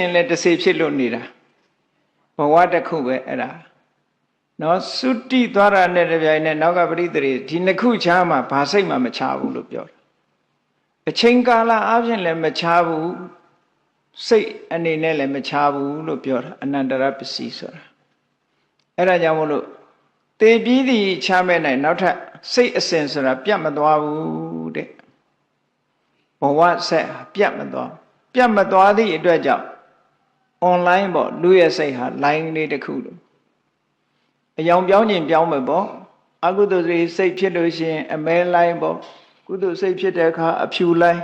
ရင်လည်းတစ်စိတ်ဖြစ်လို့နေတာဘဝတစ်ခုပဲအဲ့ဒါနော်သုတိသွားတာနဲ့တပြိုင်နက်နောက်ကပရိသေဒီနှစ်ခုချားမှာဘာစိတ်မှမချဘူးလို့ပြောတာအချိန်ကာလအပြင်လည်းမချဘူးစိတ်အနေနဲ့လည်းမချဘူးလို့ပြောတာအနန္တရပစ္စည်းဆိုတာအဲ့ဒါကြောင့်မို့လို့တေပြီးသည်ချမဲ့နိုင်နောက်ထပ်စိတ်အစဉ်ဆိုတာပြတ်မသွားဘူးတဲ့ဘဝဆက်ပြတ်မသွားသည့်အတွက်ကြောင့် online ပေါ့လူရဲ့စိတ်ဟာ line လေးတစ်ခုလို့အယောင်ပြောင်းခြင်းပြောင်းမယ်ပေါ့အကုသိုလ်စိတ်ဖြစ်လို့ရှိရင်အမဲ line ပေါ့ကုသိုလ်စိတ်ဖြစ်တဲ့အခါအဖြူ line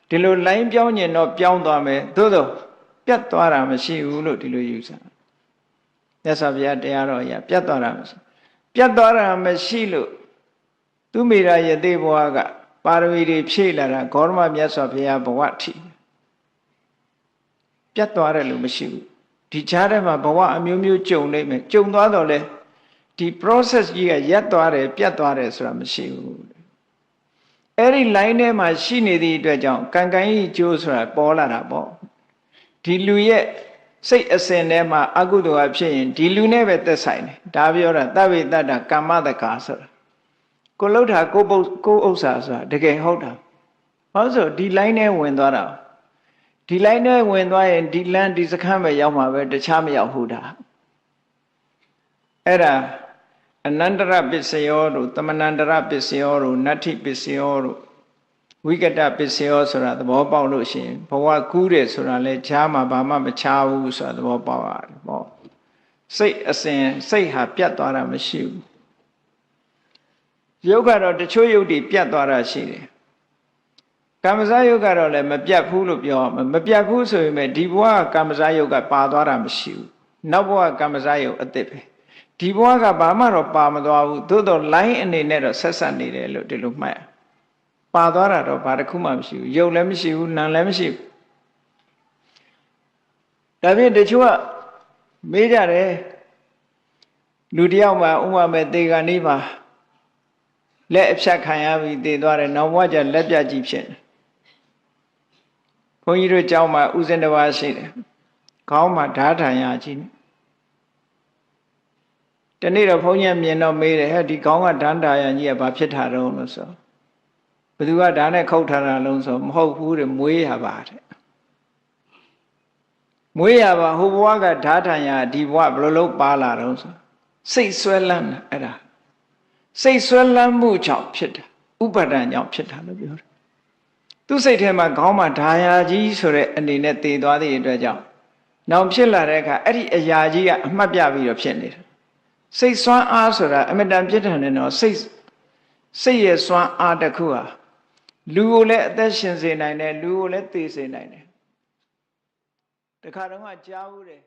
ဒီလို line ပြောင်းခြင်းတော့ပြောင်းသွားမယ်သို့သောပြတ်သွားတာမရှိဘူးလို့ဒီလိုယူဆမြတ်စွာဘုရားတရားတော်အရာပြတ်သွားတာမရှိလို့သူမိရာယသိဘဝကပါရမီတွေဖြည့်လာတာဂေါရမမြတ်စွာဘုရားဘဝထိပြတ်သွားတယ်လို့မရှိဘူးဒီကြားထဲမှာဘဝအမျိုးမျိုးကြုံနေမယ်ကြုံသွားတော့လေဒီ process ကြီးကရပ်သွားတယ်ပြတ်သွားတယ်ဆိုတာမရှိဘူးအဲ့ဒီ line ထဲမှာရှိနေသည့်အတွက်ကြောင့်ကံကံဤကျိုးဆိုတာပေါ်လာတာပေါ့ဒီလူရဲ့စိတ်အစဉ်ထဲမှာအကုသိုလ်အဖြစ်ရင်ဒီလူနဲ့ပဲသက်ဆိုင်တယ်ဒါပြောတာသဗ္ဗေတ္တကမ္မတက္ကာဆိုတာကိုလှုပ်တာကိုဥစ္စာဆိုတာတကယ်ဟုတ်တာဘာလို့ဆိုဒီ line ထဲဝင်သွားတာဒီ line ထဲဝင်သွားရင်ဒီလမ်းဒီစခန်းပဲရောက်မှာပဲတခြားမရောက်ဘူးဒါအဲ့ဒါအနန္တရပစ္စယောတို့သမဏန္တရပစ္စယောတို့နတ္ထိပစ္စယောတို့ဝိကတပစ္စယောဆိုတာသဘောပေါက်လို့ရှိရင်ဘဝကူးတယ်ဆိုတာလဲခြားမှာဘာမှမခြားဘူးဆိုတာသဘောပေါက်ရတယ်ပေါ့စိတ်အစဉ်စိတ်ဟာပြတ်သွားတာမရှိဘူးယုတ်ကတော့တချို့ယုတ်တွေပြတ်သွားတာရှိတယ်ကမ္မဇယုတ်ကတော့လည်းမပြတ်ဘူးလို့ပြောရမယ်မပြတ်ဘူးဆိုရင်ဒီဘဝကမ္မဇယုတ်ကပါသွားတာမရှိဘူးနောက်ဘဝကမ္မဇယုတ်အစ်စ်ပဲဒီဘဝကဘာမှတော့ပါမသွားဘူးသို့တော့ line အနေနဲ့တော့ဆက်ဆက်နေတယ်လို့ဒီလိုမှတ်ပါသွားတာတော့ဘာတစ်ခုမှမရှိဘူးယုတ်လည်းမရှိဘူးနာမ်လည်းမရှိဘူးဒါဖြင့်တချို့ကမေးကြတယ်လူတယောက်မှာဥပမာမဲ့သေကနေ့မှာလက်အဖြတ်ခံရပြီးသေသွားတယ်နောက်ဘဝကျလက်ပြကြီးဖြစ်တယ်ဘုန်းကြီးတို့ကျောင်းမှာဥစဉ်တစ်ပါးရှိတယ်ခေါင်းမှာဓာတ်ထန်ရကြီးတနေ့တော့ဘုန်းကြီးမြင်တော့မေးတယ်ဟဲ့ဒီခေါင်းကဓာတ်ထန်ရကြီးကဘာဖြစ်တာတော့လို့ဆိုဘယ်သူကဓာတ်နဲ့ခုတ်ထားတာလုံးဆိုမဟုတ်ဘူးတဲ့မွေးရပါတဲ့မွေးရပါဟိုဘဝကဓာတ်ထန်ရဒီဘဝဘယ်လိုလုပ်ပါလာတော့ဆိုစိတ်ဆွဲလန်းတာအဲ့ဒါစိတ်ဆွဲလန်းမှုကြောင့်ဖြစ်တာဥပါဒဏ်ကြောင့်ဖြစ်တာလို့ပြောတယ်သူစိတ်ထဲမှာခေါင်းမှာဓာယာကြီးဆိုတဲ့အနေနဲ့တည်သွားတဲ့အတွက်ကြောင့်နောက်ဖြစ်လာတဲ့အခါအဲ့ဒီအရာကြီးကအမှတ်ပြပြီးတော့ဖြစ်နေတာစိတ်စွမ်းအားဆိုတာအမတန်ပြည့်ထန်နေတော့စိတ်ရဲ့စွမ်းအားတစ်ခုဟာလူကိုလည်းအသက်ရှင်စေနိုင်တယ်လူကိုလည်းသေစေနိုင်တယ်တခါတော့ကြားဘူးတယ်